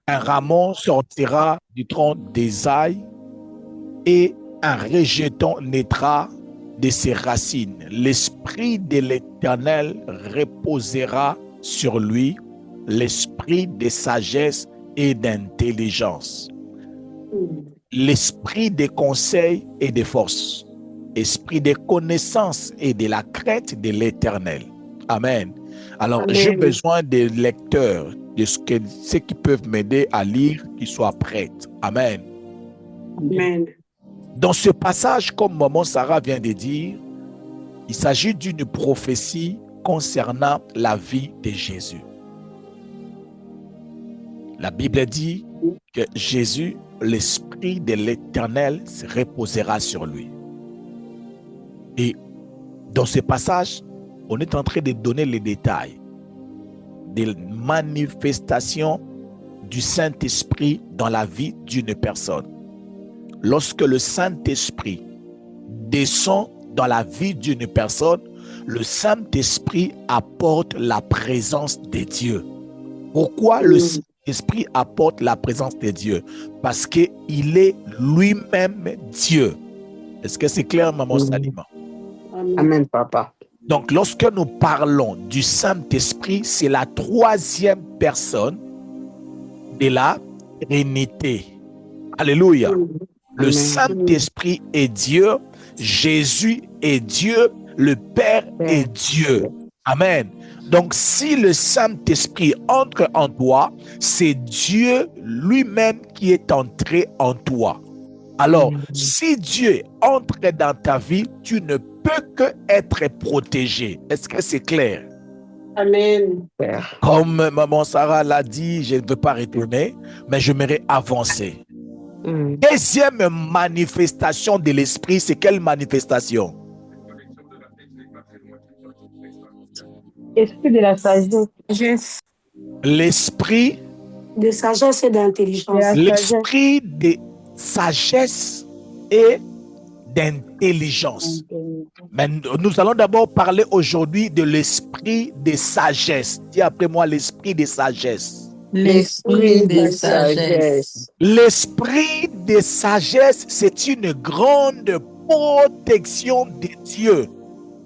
Un rameau sortira du tronc d'Ésaïe et un rejeton naîtra de ses racines. L'esprit de l'Éternel reposera sur lui, l'esprit de sagesse et d'intelligence, l'esprit de conseil et de force, esprit de connaissance et de la crainte de l'Éternel. Amen. Alors, j'ai besoin des lecteurs, de ceux qui peuvent m'aider à lire, qui soient prêts. Amen. Amen. Dans ce passage, comme maman Sarah vient de dire, il s'agit d'une prophétie concernant la vie de Jésus. La Bible dit que Jésus, l'Esprit de l'Éternel, se reposera sur lui. Et dans ce passage, on est en train de donner les détails des manifestations du Saint-Esprit dans la vie d'une personne. Lorsque le Saint-Esprit descend dans la vie d'une personne, le Saint-Esprit apporte la présence de Dieu. Pourquoi le Saint-Esprit apporte la présence de Dieu? Parce qu'il est lui-même Dieu. Est-ce que c'est clair, maman Salima? Amen, papa. Donc, lorsque nous parlons du Saint-Esprit, c'est la troisième personne de la Trinité. Alléluia. Le Saint-Esprit est Dieu, Jésus est Dieu, le Père est Dieu. Amen. Donc, si le Saint-Esprit entre en toi, c'est Dieu lui-même qui est entré en toi. Alors, si Dieu entre dans ta vie, tu ne peux que être protégé. Est-ce que c'est clair? Amen. Comme maman Sarah l'a dit, je ne veux pas retourner, mais j'aimerais avancer. Deuxième manifestation de l'esprit, c'est quelle manifestation? Esprit de la sagesse. L'esprit de sagesse et d'intelligence. L'esprit de sagesse et d'intelligence. Mais nous allons d'abord parler aujourd'hui de l'esprit de sagesse. Dis après moi, l'esprit de sagesse. L'esprit de sagesse. L'esprit de sagesse, c'est une grande protection de Dieu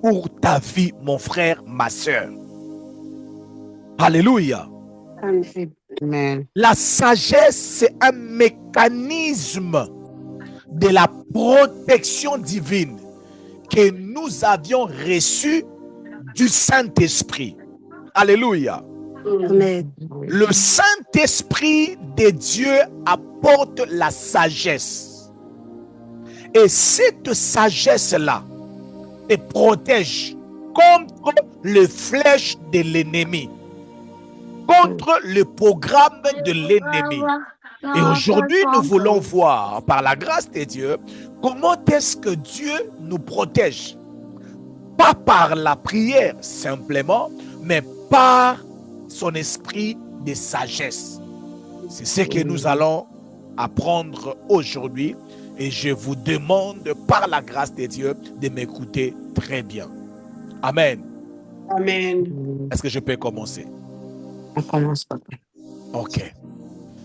pour ta vie, mon frère, ma soeur. Alléluia. Amen. La sagesse, c'est un mécanisme de la protection divine que nous avions reçu du Saint-Esprit. Alléluia. Amen. Le Saint-Esprit de Dieu apporte la sagesse. Et cette sagesse-là te protège contre les flèches de l'ennemi, contre le programme de l'ennemi. Et aujourd'hui, nous voulons voir, par la grâce de Dieu, comment est-ce que Dieu nous protège. Pas par la prière simplement, mais par son esprit de sagesse. C'est ce que nous allons apprendre aujourd'hui. Et je vous demande, par la grâce de Dieu, de m'écouter très bien. Amen. Amen. Est-ce que je peux commencer? On commence, papa. Ok.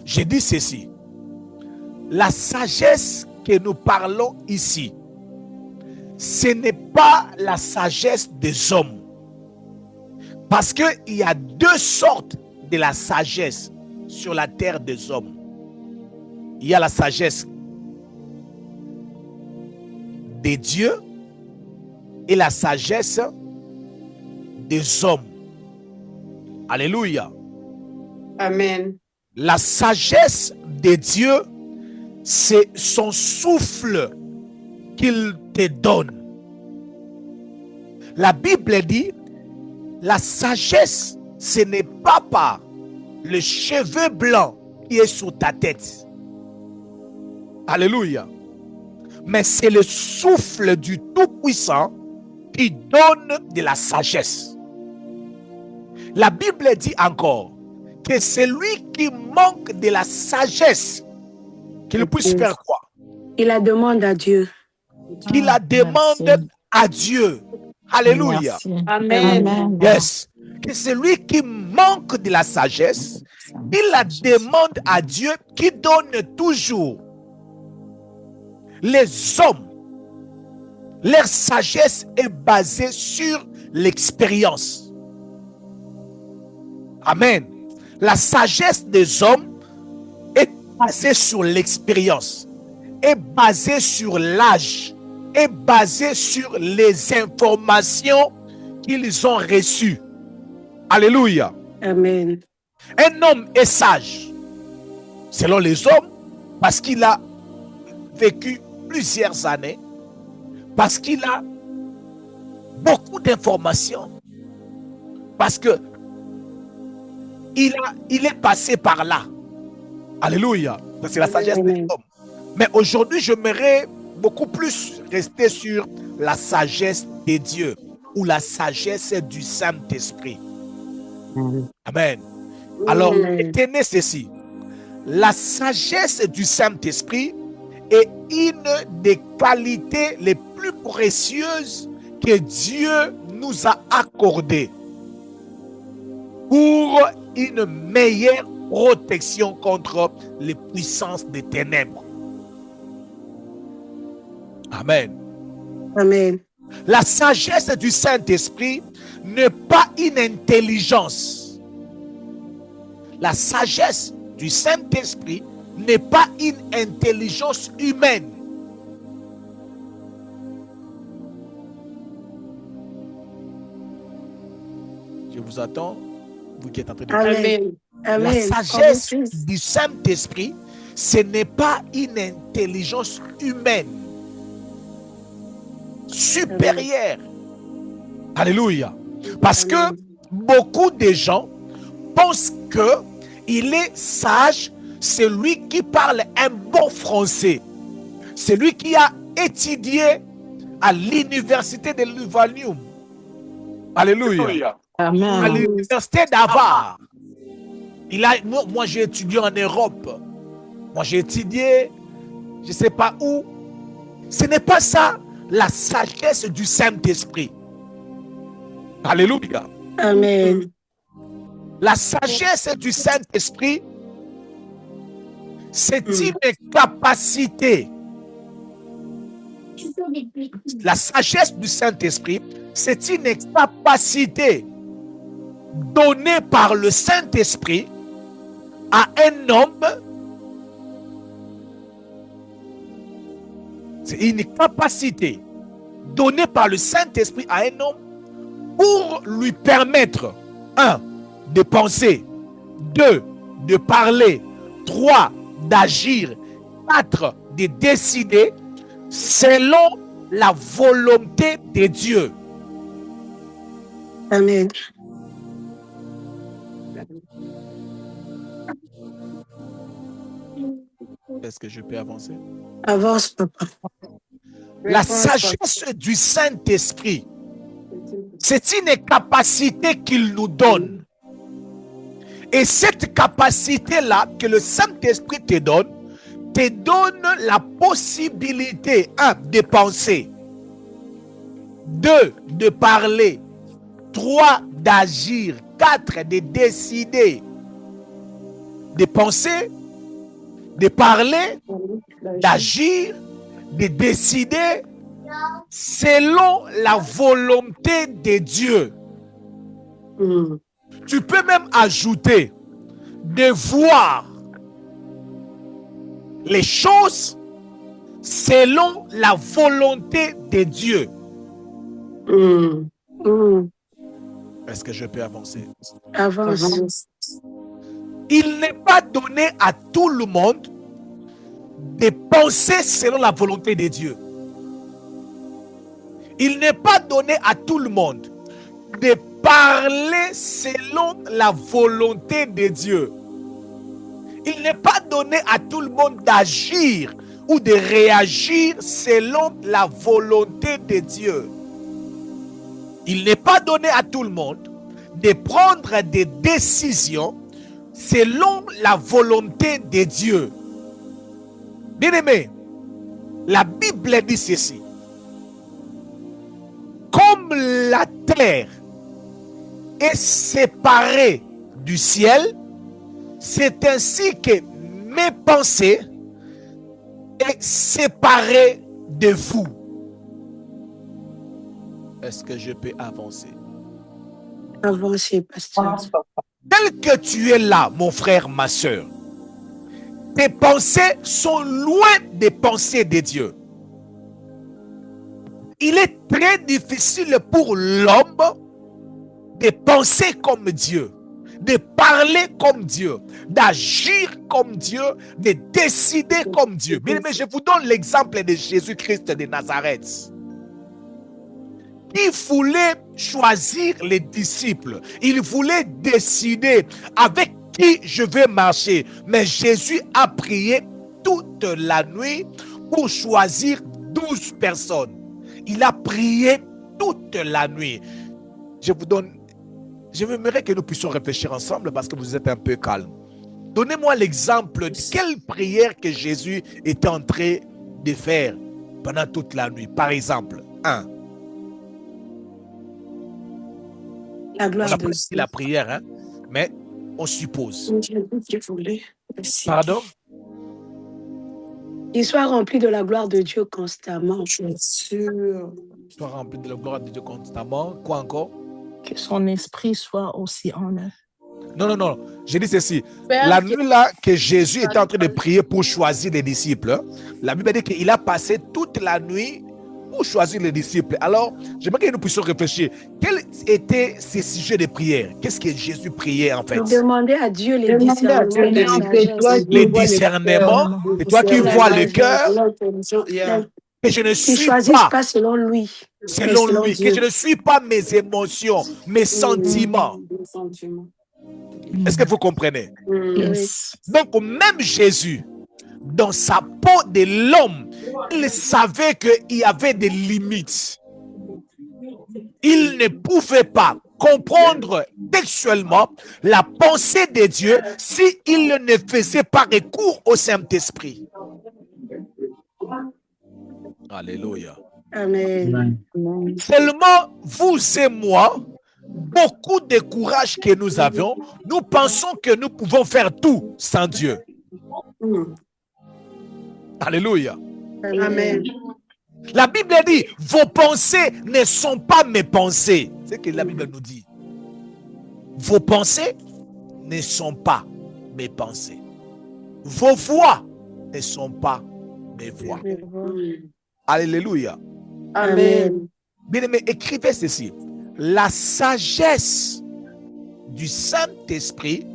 J'ai dit ceci. La sagesse que nous parlons ici, ce n'est pas la sagesse des hommes. Parce qu'il y a deux sortes de la sagesse sur la terre des hommes. Il y a la sagesse des dieux et la sagesse des hommes. Alléluia. Amen. La sagesse de Dieu, c'est son souffle qu'il te donne. La Bible dit, la sagesse, ce n'est pas par le cheveu blanc qui est sur ta tête. Alléluia. Mais c'est le souffle du Tout-Puissant qui donne de la sagesse. La Bible dit encore que celui qui manque de la sagesse, qu'il puisse faire quoi? Il la demande à Dieu. Qu'il la demande à Dieu. Alléluia. Amen. Yes. que celui qui manque de la sagesse, il la demande à Dieu qui donne toujours. Les hommes, leur sagesse est basée sur l'expérience. Amen. La sagesse des hommes est basée sur l'expérience, est basée sur l'âge, est basée sur les informations qu'ils ont reçues. Alléluia. Amen. Un homme est sage, selon les hommes, parce qu'il a vécu plusieurs années, parce qu'il a beaucoup d'informations, parce que il est passé par là. Alléluia. C'est la sagesse des hommes. Mais aujourd'hui, j'aimerais beaucoup plus rester sur la sagesse de Dieu ou la sagesse du Saint-Esprit. Amen. Alors, retenez ceci. La sagesse du Saint-Esprit est une des qualités les plus précieuses que Dieu nous a accordées pour une meilleure protection contre les puissances des ténèbres. Amen. Amen. La sagesse du Saint-Esprit n'est pas une intelligence. La sagesse du Saint-Esprit n'est pas une intelligence humaine. Je vous attends, vous qui êtes en train de Amen. Amen. La sagesse du Saint-Esprit, ce n'est pas une intelligence humaine supérieure. Alléluia. Parce que beaucoup de gens pensent que il est sage celui qui parle un bon français, celui qui a étudié à l'université de Louvain. Alléluia. Amen. À l'université d'Harvard. Moi j'ai étudié en Europe. Moi j'ai étudié, je ne sais pas où. Ce n'est pas ça la sagesse du Saint-Esprit. Alléluia. Amen. La sagesse du Saint-Esprit, c'est une capacité. La sagesse du Saint-Esprit, c'est une capacité donnée par le Saint-Esprit à un homme. C'est une capacité donnée par le Saint-Esprit à un homme pour lui permettre, 1, de penser, 2, de parler, 3, d'agir, 4, de décider selon la volonté de Dieu. Amen. Est-ce que je peux avancer? Avance, papa. La sagesse du Saint-Esprit, c'est une capacité qu'il nous donne. Et cette capacité-là que le Saint-Esprit te donne la possibilité, 1, de penser, 2, de parler, 3, d'agir, 4, de décider, de penser, de parler, d'agir, de décider selon la volonté de Dieu. Tu peux même ajouter de voir les choses selon la volonté de Dieu. Est-ce que je peux avancer? Avance. Il n'est pas donné à tout le monde de penser selon la volonté de Dieu. Il n'est pas donné à tout le monde de parler selon la volonté de Dieu. Il n'est pas donné à tout le monde d'agir ou de réagir selon la volonté de Dieu. Il n'est pas donné à tout le monde de prendre des décisions selon la volonté de Dieu. Bien-aimé, la Bible dit ceci. Comme la terre est séparé du ciel, c'est ainsi que mes pensées sont séparées de vous. Est-ce que je peux avancer? Avancez, pasteur. Tel que tu es là, mon frère, ma soeur, tes pensées sont loin des pensées de Dieu. Il est très difficile pour l'homme de penser comme Dieu, de parler comme Dieu, d'agir comme Dieu, de décider comme Dieu. Bien aimé, je vous donne l'exemple de Jésus-Christ de Nazareth. Il voulait choisir les disciples. Il voulait décider avec qui je vais marcher. Mais Jésus a prié toute la nuit pour choisir 12 personnes. Il a prié toute la nuit. J'aimerais que nous puissions réfléchir ensemble parce que vous êtes un peu calme. Donnez-moi l'exemple de quelle prière que Jésus était en train de faire pendant toute la nuit. Par exemple, 1. La gloire On n'a de pas Dieu. dit la prière, hein? Mais on suppose. Pardon? Pardon? Qu'il soit rempli de la gloire de Dieu constamment. Je suis sûr. Soit rempli de la gloire de Dieu constamment. Quoi encore? Que son esprit soit aussi en eux. Non. J'ai dit ceci. La nuit là que Jésus était en train de prier pour choisir les disciples, la Bible dit qu'il a passé toute la nuit pour choisir les disciples. Alors, j'aimerais que nous puissions réfléchir. Quels étaient ces sujets de prière? Qu'est-ce que Jésus priait en fait? Demandez à Dieu les discernements. Les discernements. C'est toi qui vois le cœur. Que je ne Qu'il suis choisisse pas selon lui. selon lui. Que je ne suis pas mes émotions, mes sentiments. Est-ce que vous comprenez? Yes. Donc, même Jésus, dans sa peau de l'homme, il savait qu'il y avait des limites. Il ne pouvait pas comprendre textuellement la pensée de Dieu s'il ne faisait pas recours au Saint-Esprit. Alléluia. Amen. Seulement, vous et moi, beaucoup de courage que nous avions, nous pensons que nous pouvons faire tout sans Dieu. Alléluia. Amen. La Bible dit, vos pensées ne sont pas mes pensées. C'est ce que la Bible nous dit. Vos pensées ne sont pas mes pensées. Vos voix ne sont pas mes voix. Alléluia. Amen. Bien-aimé, écrivez ceci. La sagesse du Saint-Esprit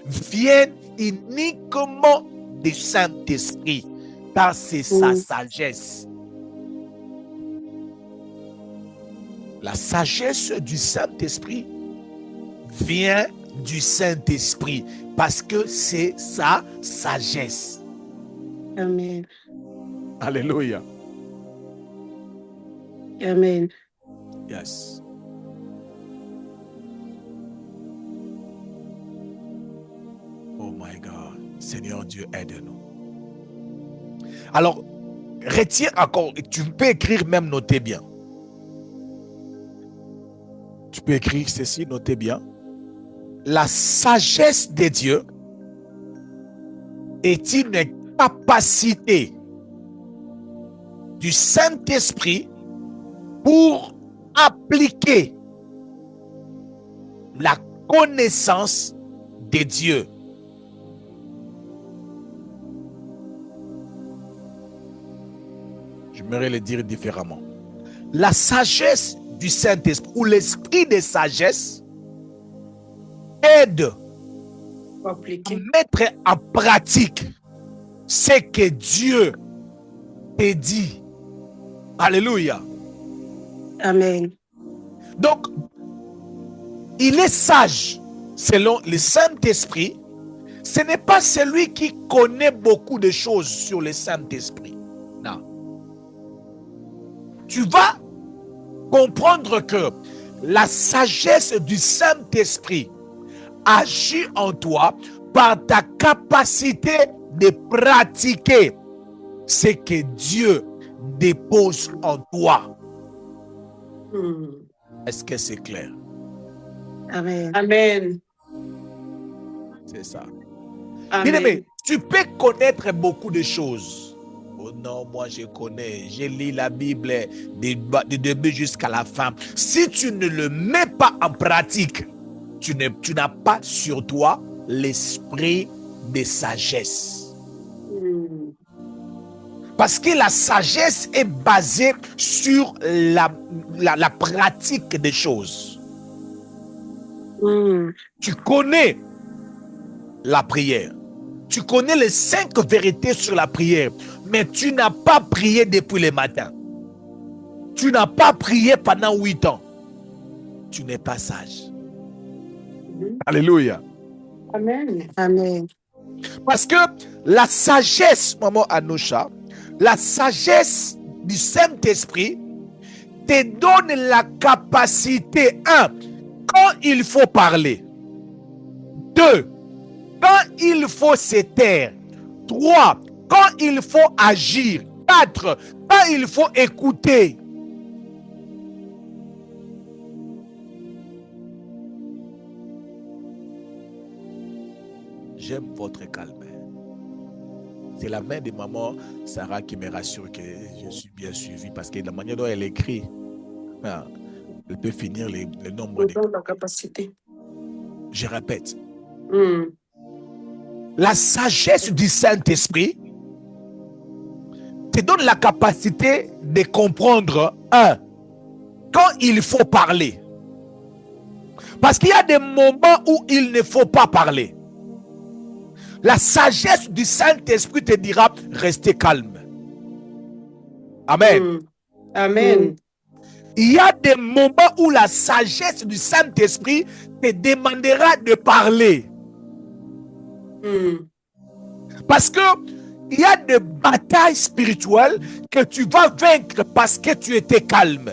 vient uniquement du Saint-Esprit, car c'est sa sagesse. La sagesse du Saint-Esprit vient du Saint-Esprit, parce que c'est sa sagesse. Amen. Alléluia. Amen. Yes. Oh my God. Seigneur Dieu, aide-nous. Alors, retiens encore, et tu peux écrire même, notez bien. Tu peux écrire ceci, notez bien. La sagesse de Dieu est une capacité du Saint-Esprit pour appliquer la connaissance de Dieu. J'aimerais le dire différemment. La sagesse du Saint-Esprit ou l'esprit de sagesse aide à mettre en pratique ce que Dieu te dit. Alléluia. Amen. Donc, il est sage selon le Saint-Esprit. Ce n'est pas celui qui connaît beaucoup de choses sur le Saint-Esprit. Non. Tu vas comprendre que la sagesse du Saint-Esprit agit en toi par ta capacité de pratiquer ce que Dieu dépose en toi. Est-ce que c'est clair? Amen. Amen. C'est ça. Amen. Bien-aimé, tu peux connaître beaucoup de choses. Oh non, moi je connais, j'ai lu la Bible du début jusqu'à la fin. Si tu ne le mets pas en pratique, tu n'as pas sur toi l'esprit de sagesse. Parce que la sagesse est basée sur la pratique des choses. Tu connais la prière. Tu connais les 5 vérités sur la prière, mais tu n'as pas prié depuis le matin. Tu n'as pas prié pendant 8 ans. Tu n'es pas sage. Alléluia. Amen. Amen. Parce que la sagesse, maman Anoucha, la sagesse du Saint-Esprit te donne la capacité, 1, quand il faut parler. 2, quand il faut se taire. 3, quand il faut agir. 4, quand il faut écouter. J'aime votre calme. C'est la main de maman Sarah qui me rassure que je suis bien suivi parce que la manière dont elle écrit, elle peut finir le nombre de... La capacité. Je répète. La sagesse du Saint-Esprit te donne la capacité de comprendre, 1, quand il faut parler. Parce qu'il y a des moments où il ne faut pas parler. La sagesse du Saint-Esprit te dira, restez calme. Amen. Amen. Il y a des moments où la sagesse du Saint-Esprit te demandera de parler. Parce que il y a des batailles spirituelles que tu vas vaincre parce que tu étais calme.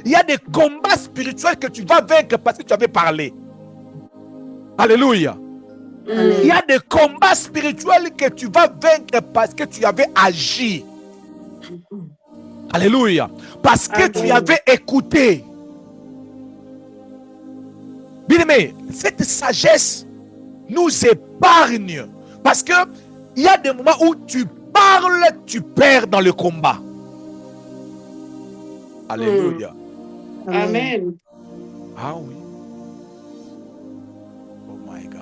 Il y a des combats spirituels que tu vas vaincre parce que tu avais parlé. Alléluia. Il y a des combats spirituels que tu vas vaincre parce que tu avais agi. Alléluia. Parce que tu avais écouté. Bien aimé, cette sagesse nous épargne. Parce que il y a des moments où tu parles, tu perds dans le combat. Alléluia. Amen. Ah oui. Oh my God.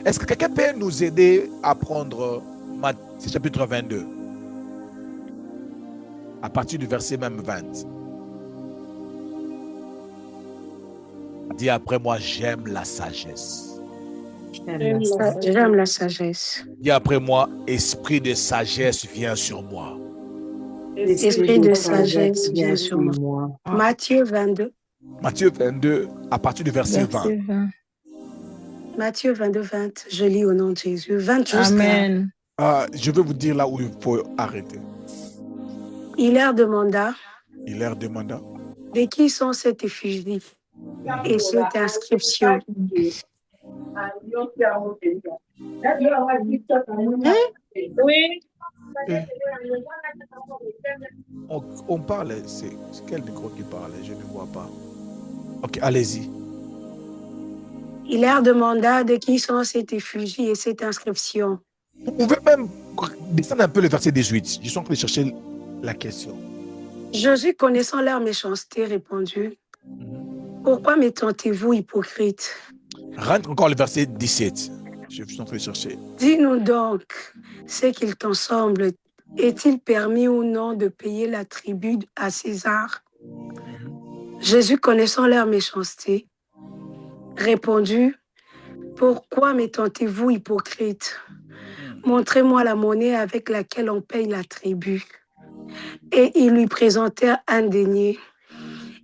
Est-ce que quelqu'un peut nous aider à prendre Matthieu chapitre 22? À partir du verset même 20. Dis après moi, j'aime la sagesse. J'aime la sagesse. Dis après moi, esprit de sagesse vient sur moi. Esprit de sagesse vient sur moi. Matthieu 22. Matthieu 22, à partir du verset 20. Matthieu 22, 20. Je lis au nom de Jésus. 20 jusqu'à... Amen. Je vais vous dire là où il faut arrêter. Il leur demanda. Il leur demanda. De qui sont cette effigie et cette inscription? Oui. On parle, c'est quel micro qui parle? Je ne vois pas. Ok, allez-y. Il leur demanda de qui sont cette effigie et cette inscription. Vous pouvez même descendre un peu le verset 18. Je suis en train de chercher la question. Jésus, connaissant leur méchanceté, répondit: pourquoi me tentez-vous, hypocrite? Rentre encore le verset 17. Je suis en train de chercher. Dis-nous donc ce qu'il t'en semble. Est-il permis ou non de payer la tribut à César? Jésus, connaissant leur méchanceté, répondit: pourquoi me tentez-vous, hypocrite? Montrez-moi la monnaie avec laquelle on paye la tribu. Et ils lui présentèrent un denier.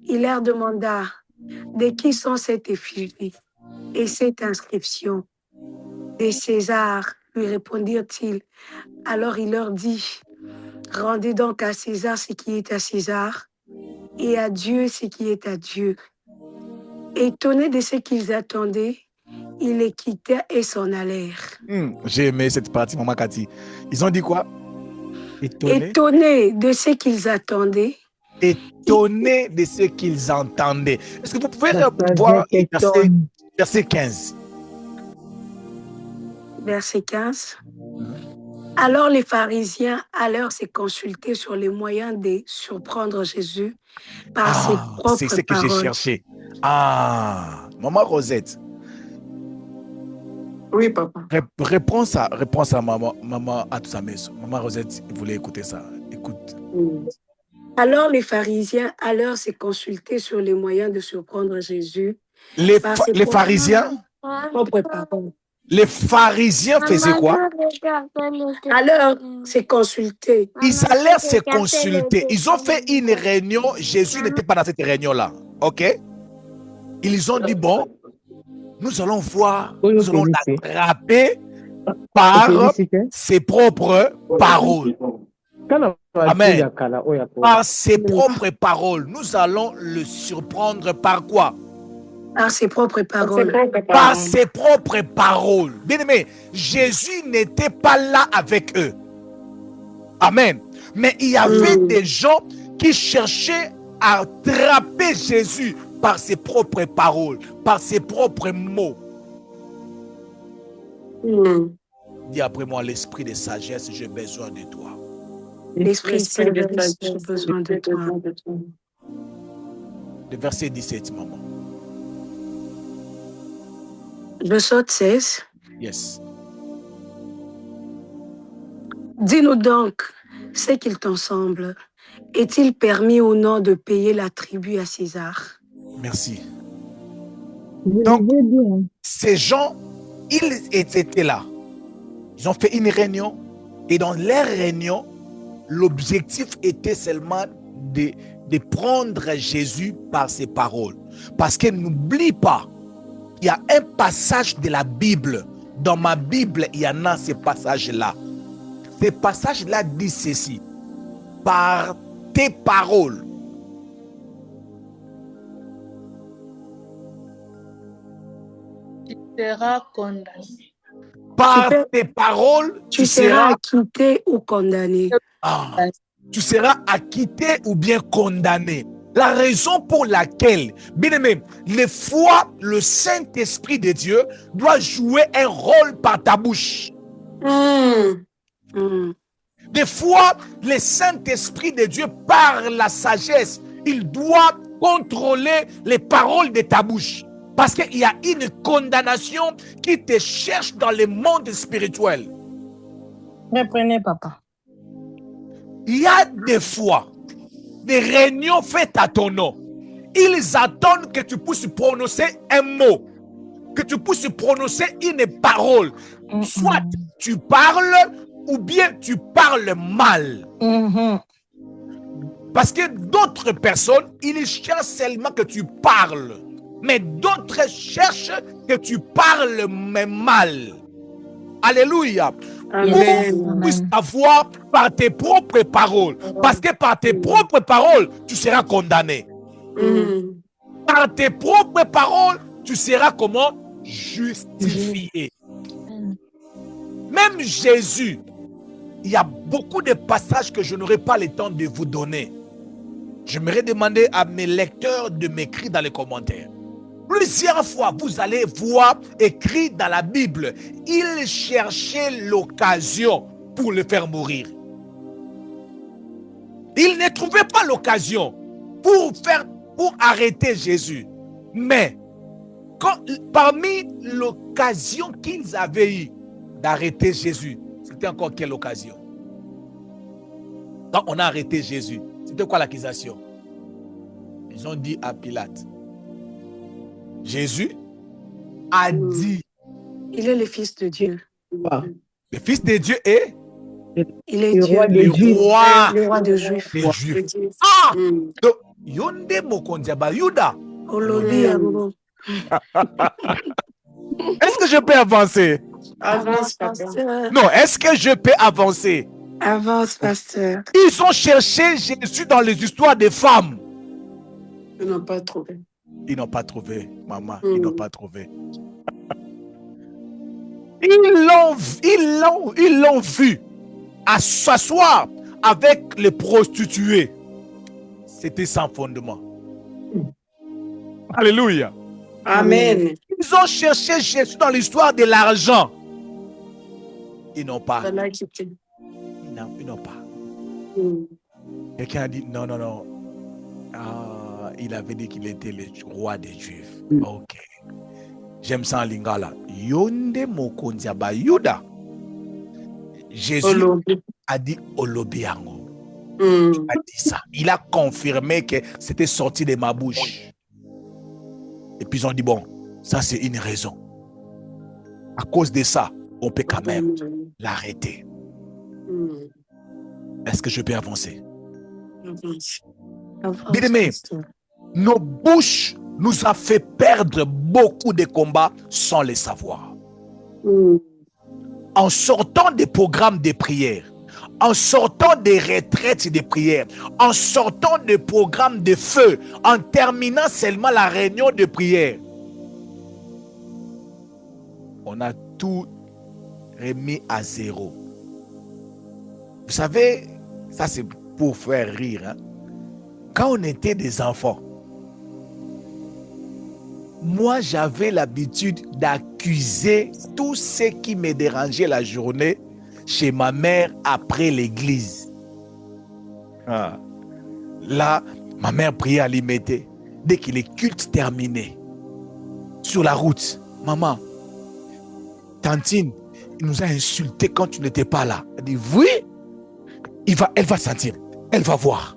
Il leur demanda: de qui sont cette effigie et cette inscription? De César, lui répondirent-ils. Alors il leur dit: rendez donc à César ce qui est à César, et à Dieu ce qui est à Dieu. Étonnés de ce qu'ils attendaient, ils les quittèrent et s'en allèrent. J'ai aimé cette partie, Maman Cathy. Ils ont dit quoi? Étonnés de ce qu'ils attendaient, étonnés de ce qu'ils entendaient. Est-ce que vous pouvez voir verset 15? Verset 15. Alors les pharisiens allèrent se consulter sur les moyens de surprendre Jésus par ses propres paroles. C'est ce que j'ai cherché. Maman Rosette. Oui, papa. Réponds ça, maman Atousameso. Maman Rosette voulait écouter ça. Écoute. Alors les pharisiens allèrent se consulter sur les moyens de surprendre Jésus. Les pharisiens? Propres paroles. Les pharisiens faisaient quoi? Alors, se consulter. Ils allèrent se consulter. Ils ont fait une réunion. Jésus n'était pas dans cette réunion-là. OK? Ils ont dit, bon, nous allons voir, nous allons l'attraper par ses propres paroles. Amen. Par ses propres paroles. Nous allons le surprendre par quoi? Par ses propres paroles. Par ses propres paroles. Bien aimé, Jésus n'était pas là avec eux. Amen. Mais il y avait des gens qui cherchaient à attraper Jésus par ses propres paroles, par ses propres mots. Dis après moi, l'esprit de sagesse, j'ai besoin de toi. L'esprit de sagesse, j'ai besoin de toi. Le verset 17, maman. Je saute 16. Yes. Dis-nous donc ce qu'il t'en semble. Est-il permis ou non de payer la tribu à César? Merci. Donc, ces gens, ils étaient là. Ils ont fait une réunion. Et dans leur réunion, l'objectif était seulement de prendre Jésus par ses paroles. Parce que n'oublie pas, il y a un passage de la Bible. Dans ma Bible, il y en a ces passages-là. Ces passages-là disent ceci. Par tes paroles. Tu seras condamné. Par tes paroles, tu seras acquitté ou condamné. Tu seras acquitté ou bien condamné. La raison pour laquelle, bien aimé, les fois, le Saint-Esprit de Dieu doit jouer un rôle par ta bouche. Des fois, le Saint-Esprit de Dieu, par la sagesse, il doit contrôler les paroles de ta bouche. Parce qu'il y a une condamnation qui te cherche dans le monde spirituel. Reprenez, papa. Il y a des fois, des réunions faites à ton nom. Ils attendent que tu puisses prononcer un mot, que tu puisses prononcer une parole. Soit tu parles ou bien tu parles mal. Parce que d'autres personnes, ils cherchent seulement que tu parles. Mais d'autres cherchent que tu parles mais mal. Alléluia. Pour puisses avoir par tes propres paroles. Parce que par tes propres paroles, tu seras condamné. Par tes propres paroles, tu seras comment? Justifié. Même Jésus, il y a beaucoup de passages que je n'aurai pas le temps de vous donner. J'aimerais demander à mes lecteurs de m'écrire dans les commentaires. Plusieurs fois, vous allez voir écrit dans la Bible, il cherchait l'occasion pour le faire mourir. Il ne trouvait pas l'occasion pour arrêter Jésus. Mais parmi l'occasion qu'ils avaient eue d'arrêter Jésus, c'était encore quelle occasion? Quand on a arrêté Jésus, c'était quoi l'accusation? Ils ont dit à Pilate, Jésus a dit. Il est le Fils de Dieu. Le Fils de Dieu est? Il est Dieu. Le roi des Juifs. Les Juifs. Donc, Yonde Mokondiaba Yuda. Est-ce que je peux avancer? Avance, pasteur. Non, est-ce que je peux avancer? Avance, pasteur. Ils ont cherché Jésus dans les histoires des femmes. Ils n'ont pas trouvé. Ils n'ont pas trouvé, maman. Ils n'ont pas trouvé. Ils l'ont vu à s'asseoir avec les prostituées. c'était sans fondement. Alléluia. Amen. Ils ont cherché Jésus dans l'histoire de l'argent. Ils n'ont pas. Voilà qui était. Ils n'ont pas. Mm. Quelqu'un a dit non, non, non. Ah, il avait dit qu'il était le roi des Juifs. Ok. J'aime ça en lingala. Yonde mokonzi abayuda. Jésus Olobi. a dit Olobiango. Mm. Il a dit ça. Il a confirmé que c'était sorti de ma bouche. Et puis ils ont dit bon, ça c'est une raison. À cause de ça, on peut quand même l'arrêter. Mm. Est-ce que je peux avancer? Avance. Bien-aimé, nos bouches nous ont fait perdre beaucoup de combats sans le savoir. Mm. En sortant des programmes de prière, en sortant des retraites de prière, en sortant des programmes de feu, en terminant seulement la réunion de prière, on a tout remis à zéro. Vous savez, ça c'est pour faire rire. Hein? Quand on était des enfants, moi j'avais l'habitude d'accuser tout ce qui me dérangeait la journée chez ma mère après l'église. Ah. Là, ma mère priait à l'imiter. Dès que les cultes terminaient, sur la route, maman, Tantine, il nous a insultés quand tu n'étais pas là. Elle dit, oui, elle va sentir, elle va voir.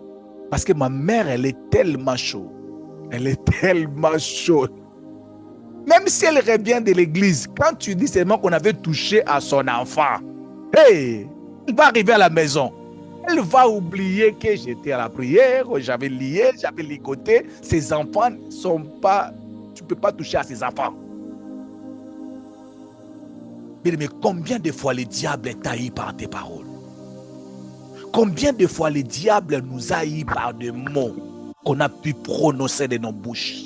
Parce que ma mère, elle est tellement chaude. Elle est tellement chaude. Même si elle revient de l'église, quand tu dis seulement qu'on avait touché à son enfant, hey, elle va arriver à la maison. Elle va oublier que j'étais à la prière, j'avais lié, j'avais ligoté. Ses enfants ne sont pas... Tu ne peux pas toucher à ses enfants. Mais combien de fois le diable est haï par tes paroles? Combien de fois le diable nous a haïs par des mots qu'on a pu prononcer de nos bouches?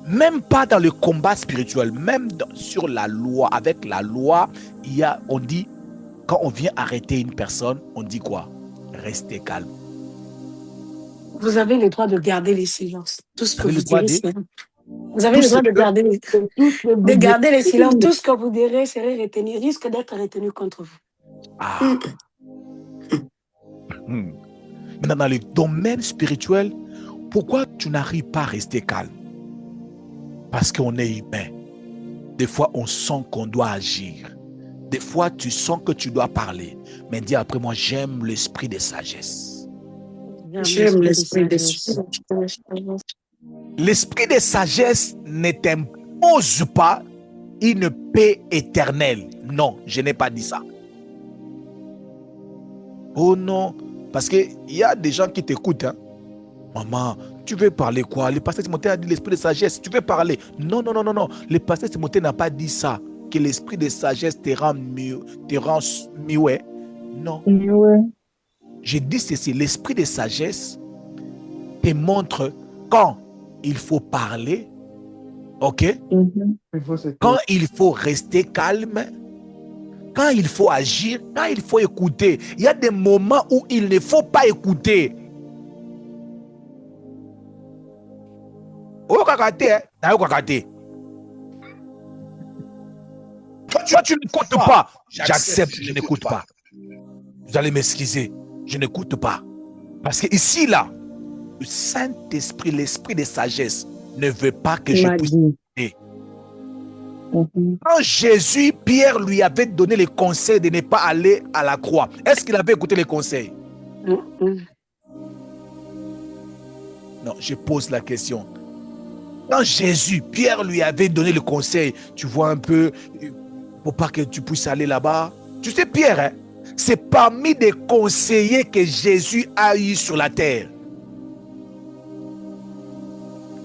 Même pas dans le combat spirituel, même sur la loi. Avec la loi, on dit, quand on vient arrêter une personne, on dit quoi? Restez calme. Vous avez le droit de garder les silences. Tout ce que vous direz, vous avez Tout le droit ce de que- garder les silences. Tout ce que vous direz serait retenu, risque d'être retenu contre vous. Ah. Maintenant, dans le domaine spirituel, pourquoi tu n'arrives pas à rester calme? Parce qu'on est humain. Des fois, on sent qu'on doit agir. Des fois, tu sens que tu dois parler. Mais dis après moi, j'aime l'esprit de sagesse. J'aime l'esprit de sagesse. L'esprit de sagesse ne t'impose pas une paix éternelle. Non, je n'ai pas dit ça. Oh non, parce qu'il y a des gens qui t'écoutent. Hein? Maman, tu veux parler quoi? Le pasteur Timothée a dit l'esprit de sagesse. Tu veux parler? Non, non, non, non, non. Le pasteur Timothée n'a pas dit ça. Que l'esprit de sagesse te rend mieux. Non. Ouais. J'ai dit ceci. L'esprit de sagesse te montre quand il faut parler. Ok? Quand il faut rester calme. Quand il faut agir. Quand il faut écouter. Il y a des moments où il ne faut pas écouter. Toi, tu n'écoutes pas. J'accepte, je n'écoute pas. Vous allez m'excuser. Je n'écoute pas. Parce que ici, là, le Saint-Esprit, l'esprit de sagesse ne veut pas que je puisse écouter. Quand Jésus, Pierre lui avait donné le conseil de ne pas aller à la croix, est-ce qu'il avait écouté les conseils? Non, je pose la question. Quand Jésus, Pierre lui avait donné le conseil, tu vois un peu, pour pas que tu puisses aller là-bas. Tu sais, Pierre, hein, c'est parmi des conseillers que Jésus a eu sur la terre.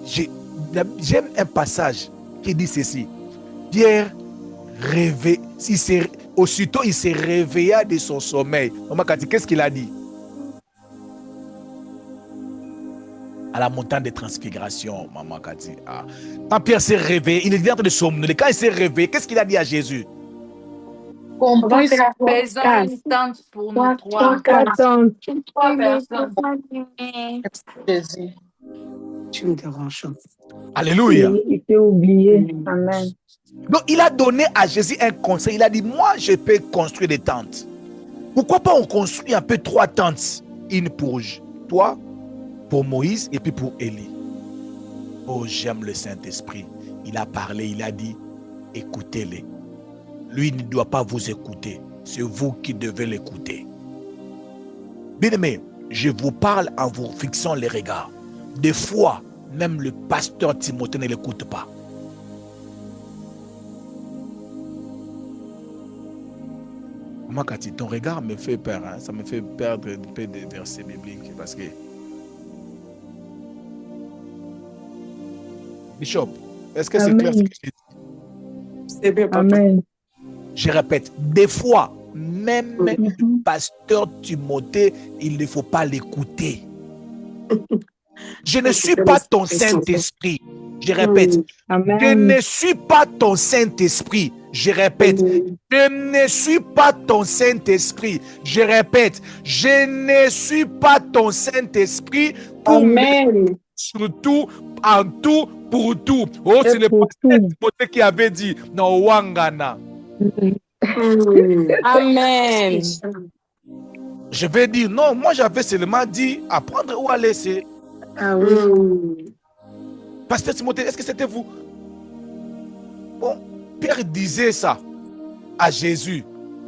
J'aime un passage qui dit ceci. Pierre rêvait, aussitôt il s'est réveilla de son sommeil. Maman Cathy, qu'est-ce qu'il a dit? À la montagne de transfiguration, maman Cathy. Ah. Quand Pierre s'est réveillé, il est en train de somnoler. Quand il s'est réveillé, qu'est-ce qu'il a dit à Jésus? Qu'on On va puisse faire Faisons quatre. une tente pour nous Trois, trois. quatre. Attends. Trois personnes. Jésus. Tu me déranges. Alléluia. L'iniquité oubliée. Amen. Donc, il a donné à Jésus un conseil. Il a dit, moi, je peux construire des tentes. Pourquoi pas on construit un peu 3 tentes? Une pour toi, pour Moïse et puis pour Élie. Oh, j'aime le Saint-Esprit. Il a parlé, il a dit, écoutez-les. Lui ne doit pas vous écouter. C'est vous qui devez l'écouter. Bien-aimé, je vous parle en vous fixant les regards. Des fois, même le pasteur Timothée ne l'écoute pas. Moi, Cathy, ton regard me fait peur. Hein? Ça me fait perdre un peu des versets bibliques. Parce que... Bishop, est-ce que c'est clair ce que je dis? C'est bien, papa. Amen. Je répète, des fois, même le pasteur Timothée, il ne faut pas l'écouter. Je ne suis pas ton Saint-Esprit. Je répète, Amen. je ne suis pas ton Saint-Esprit. Je répète, je ne suis pas ton Saint-Esprit. Je répète, je ne suis pas ton Saint-Esprit pour Amen. surtout, en tout, pour tout. Oh, c'est le pasteur Timothée qui avait dit, non, Wangana. Amen. Je vais dire, non, moi j'avais seulement dit, apprendre ou à laisser. Ah oui. Pasteur Timothée, est-ce que c'était vous? Bon, Pierre disait ça à Jésus,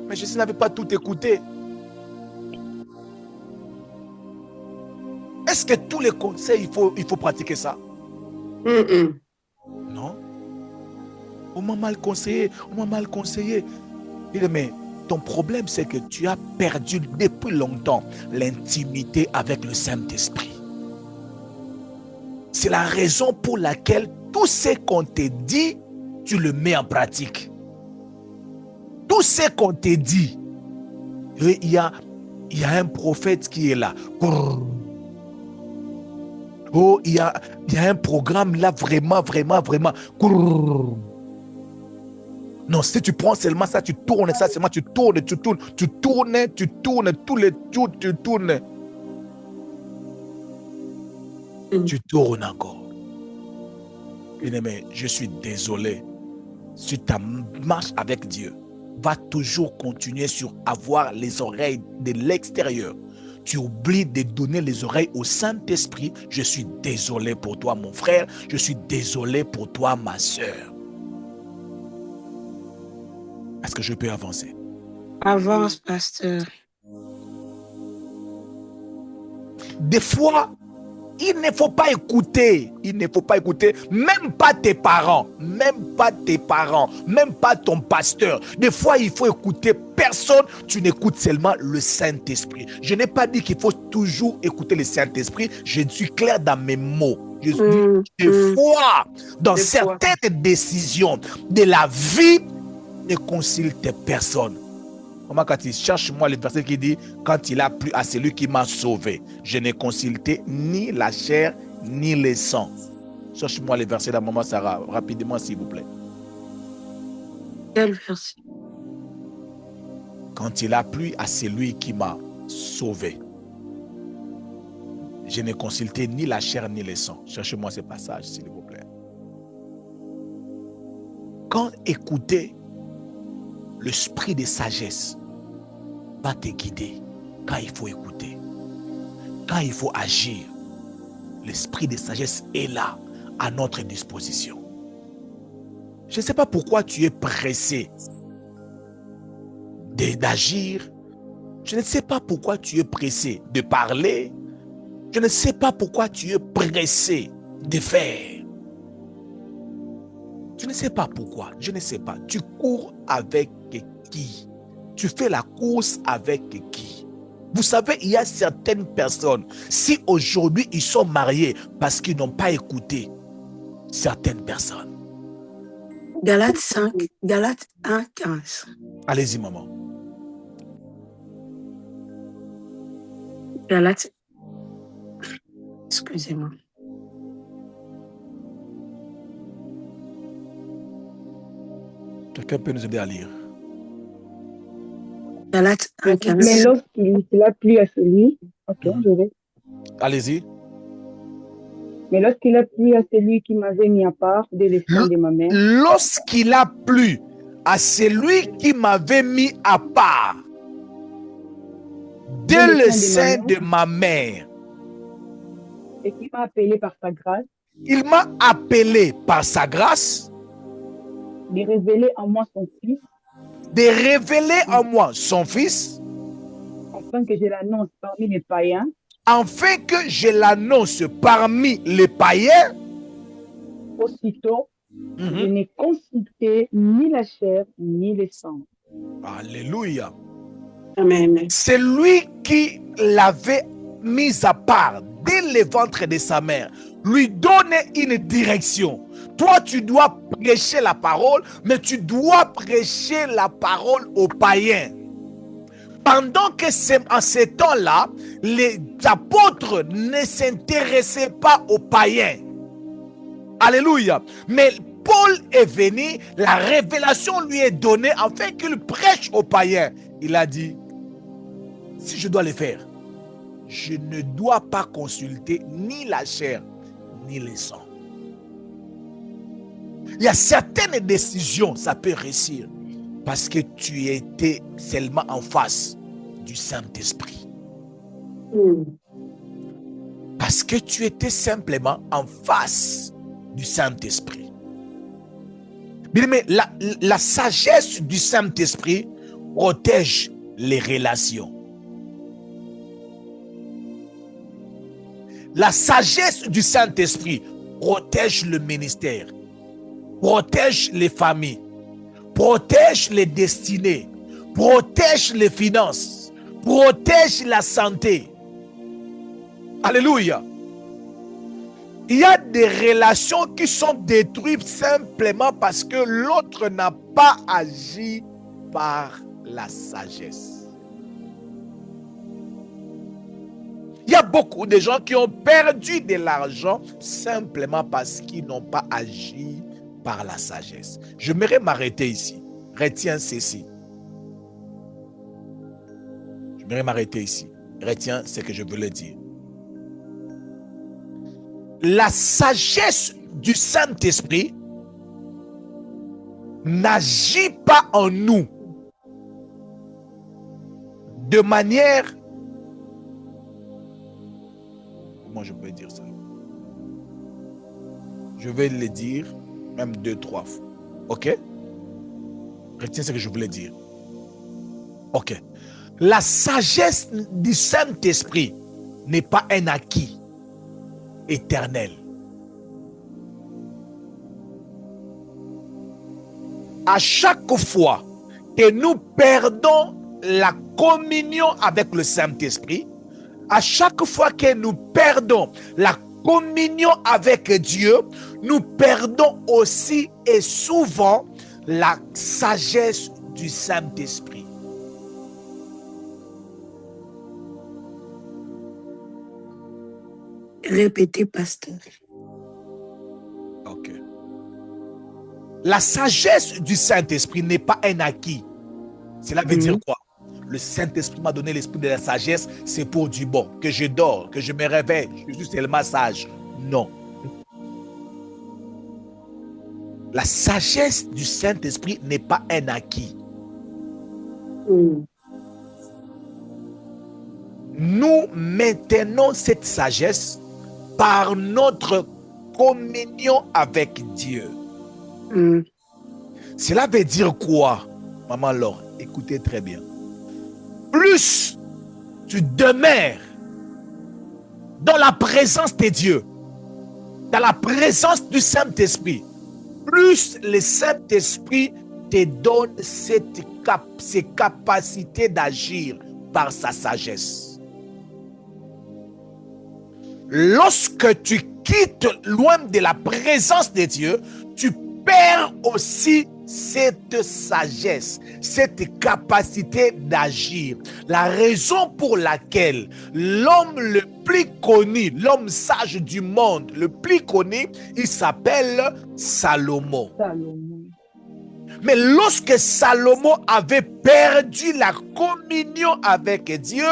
mais Jésus n'avait pas tout écouté. Est-ce que tous les conseils, il faut pratiquer ça? Non. On m'a mal conseillé, on m'a mal conseillé. Mais ton problème, c'est que tu as perdu depuis longtemps l'intimité avec le Saint-Esprit. C'est la raison pour laquelle tout ce qu'on te dit, tu le mets en pratique. Tout ce qu'on te dit, il y a un prophète qui est là. Oh, il y a un programme là, vraiment. Non, si tu prends seulement ça, tu tournes ça, seulement tu tournes, tous les jours, tu tournes. Tu tournes encore. Bien-aimé, je suis désolé. Si ta marche avec Dieu va toujours continuer sur avoir les oreilles de l'extérieur, tu oublies de donner les oreilles au Saint-Esprit. Je suis désolé pour toi, mon frère. Je suis désolé pour toi, ma soeur. Est-ce que je peux avancer? Avance, pasteur. Des fois, il ne faut pas écouter. Il ne faut pas écouter même pas tes parents, même pas ton pasteur. Des fois, il faut écouter personne. Tu n'écoutes seulement le Saint-Esprit. Je n'ai pas dit qu'il faut toujours écouter le Saint-Esprit. Je suis clair dans mes mots. Je dis des fois, dans certaines décisions de la vie, ne consulte personne. Maman Cathy, cherche-moi le verset qui dit, quand il a plu à celui qui m'a sauvé, je n'ai consulté ni la chair ni le sang. Cherche-moi le verset là, maman Sarah, rapidement s'il vous plaît. Quel verset? Quand il a plu à celui qui m'a sauvé, je n'ai consulté ni la chair ni le sang. Cherchez-moi ce passage s'il vous plaît. Quand écouter l'esprit de sagesse va te guider quand il faut écouter, quand il faut agir. L'esprit de sagesse est là à notre disposition. Je ne sais pas pourquoi tu es pressé d'agir. Je ne sais pas pourquoi tu es pressé de parler. Je ne sais pas pourquoi tu es pressé de faire. Je ne sais pas pourquoi. Je ne sais pas. Tu cours avec qui? Tu fais la course avec qui? Vous savez, il y a certaines personnes, si aujourd'hui ils sont mariés parce qu'ils n'ont pas écouté certaines personnes. Galates 5, Galates 1, 15. Allez-y, maman. Galates. Excusez-moi. Quelqu'un peut nous aider à lire? Galates 1,15. Mais lorsqu'il a plu à celui, ok, je vais. Allez-y. Mais lorsqu'il a plu à celui qui m'avait mis à part dès le sein de ma mère, Lorsqu'il a plu à celui qui m'avait mis à part dès le sein de ma mère, et qui m'a appelé par sa grâce, il m'a appelé par sa grâce de révéler en moi son Fils, de révéler en moi son Fils, afin que je l'annonce parmi les païens, afin que je l'annonce parmi les païens. aussitôt, je n'ai consulté ni la chair ni le sang. Alléluia. Amen. C'est lui qui l'avait mis à part dès le ventre de sa mère, lui donnait une direction. Toi, tu dois prêcher la parole, mais tu dois prêcher la parole aux païens. Pendant que en ce temps-là, les apôtres ne s'intéressaient pas aux païens. Alléluia. Mais Paul est venu, la révélation lui est donnée afin qu'il prêche aux païens. Il a dit, si je dois le faire, je ne dois pas consulter ni la chair, ni le sang. Il y a certaines décisions, ça peut réussir parce que tu étais seulement en face du Saint-Esprit. Parce que tu étais simplement en face du Saint-Esprit. Mais la sagesse du Saint-Esprit protège les relations. La sagesse du Saint-Esprit protège le ministère, protège les familles, protège les destinées, protège les finances, protège la santé. Alléluia. Il y a des relations qui sont détruites simplement parce que l'autre n'a pas agi par la sagesse. Il y a beaucoup de gens qui ont perdu de l'argent simplement parce qu'ils n'ont pas agi par la sagesse. J'aimerais m'arrêter ici. Retiens ceci. J'aimerais m'arrêter ici. Retiens ce que je voulais dire. La sagesse du Saint-Esprit n'agit pas en nous de manière... Comment je peux dire ça? Je vais le dire même 2-3 fois. Ok? Retiens ce que je voulais dire. Ok. La sagesse du Saint-Esprit n'est pas un acquis éternel. À chaque fois que nous perdons la communion avec le Saint-Esprit, à chaque fois que nous perdons la communion avec Dieu, nous perdons aussi et souvent la sagesse du Saint-Esprit. Répétez, pasteur. Ok. La sagesse du Saint-Esprit n'est pas un acquis. Cela veut dire quoi? Le Saint-Esprit m'a donné l'esprit de la sagesse, c'est pour du bon. Que je dors, que je me réveille, je suis tellement sage. Non. La sagesse du Saint-Esprit n'est pas un acquis. Nous maintenons cette sagesse par notre communion avec Dieu. Cela veut dire quoi, Maman Laure? Écoutez très bien. Plus tu demeures dans la présence de Dieu, dans la présence du Saint-Esprit, plus le Saint-Esprit te donne ces capacités d'agir par sa sagesse. Lorsque tu quittes loin de la présence de Dieu, tu perds aussi cette sagesse, cette capacité d'agir. La raison pour laquelle l'homme le plus connu, l'homme sage du monde, le plus connu, il s'appelle Salomon. Mais lorsque Salomon avait perdu la communion avec Dieu,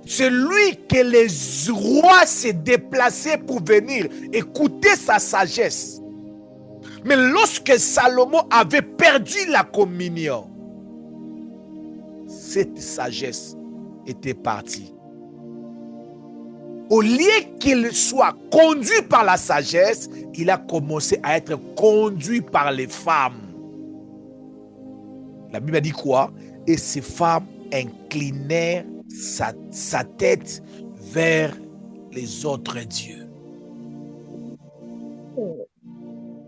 c'est lui que les rois s'est déplacé pour venir écouter sa sagesse. Mais lorsque Salomon avait perdu la communion, cette sagesse était partie. Au lieu qu'il soit conduit par la sagesse, il a commencé à être conduit par les femmes. La Bible a dit quoi? Et ces femmes inclinèrent sa tête vers les autres dieux.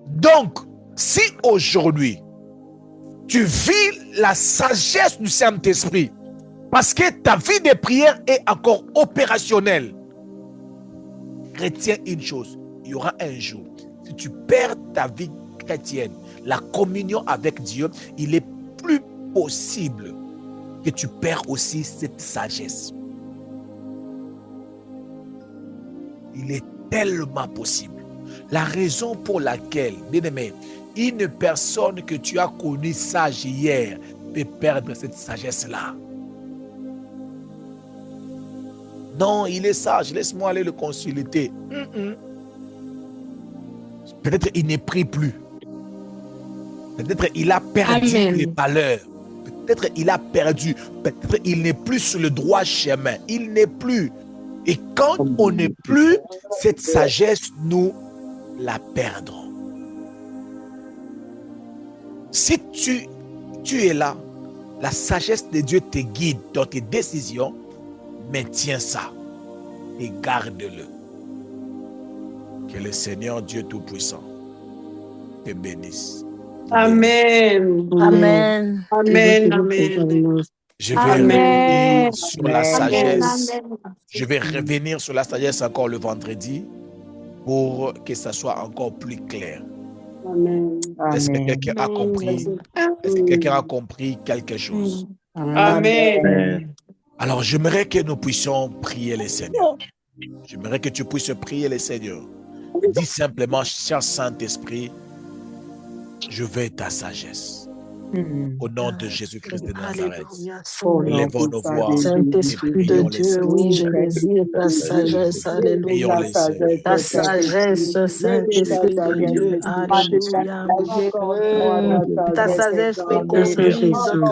Donc, si aujourd'hui, tu vis la sagesse du Saint-Esprit, parce que ta vie de prière est encore opérationnelle, retiens une chose, il y aura un jour, si tu perds ta vie chrétienne, la communion avec Dieu, il est plus possible que tu perds aussi cette sagesse. Il est tellement possible. La raison pour laquelle, bien aimé, une personne que tu as connue sage hier peut perdre cette sagesse-là. Non, il est sage, laisse-moi aller le consulter. Peut-être il ne prie plus. Peut-être il a perdu les valeurs. Peut-être il a perdu. Peut-être il n'est plus sur le droit chemin. Il n'est plus. Et quand on n'est plus, cette sagesse, nous la perdrons. Si tu es là, la sagesse de Dieu te guide dans tes décisions, maintiens ça et garde-le. Que le Seigneur Dieu Tout-Puissant te bénisse. Amen. Amen. Amen. Amen. Je vais revenir sur la sagesse. Je vais revenir sur la sagesse encore le vendredi pour que ça soit encore plus clair. Amen. Est-ce que quelqu'un a compris? Est-ce que quelqu'un a compris quelque chose? Amen. Alors, j'aimerais que nous puissions prier le Seigneur. J'aimerais que tu puisses prier le Seigneur. Dis simplement, cher Saint-Esprit, je veux ta sagesse. Au nom de Jésus-Christ de Nazareth. Lèvons nos voix. Saint-Esprit de Dieu, oui, je désire ta sagesse. Alléluia. Ta sagesse, Saint-Esprit de Dieu. Alléluia. Ta sagesse fait conduire.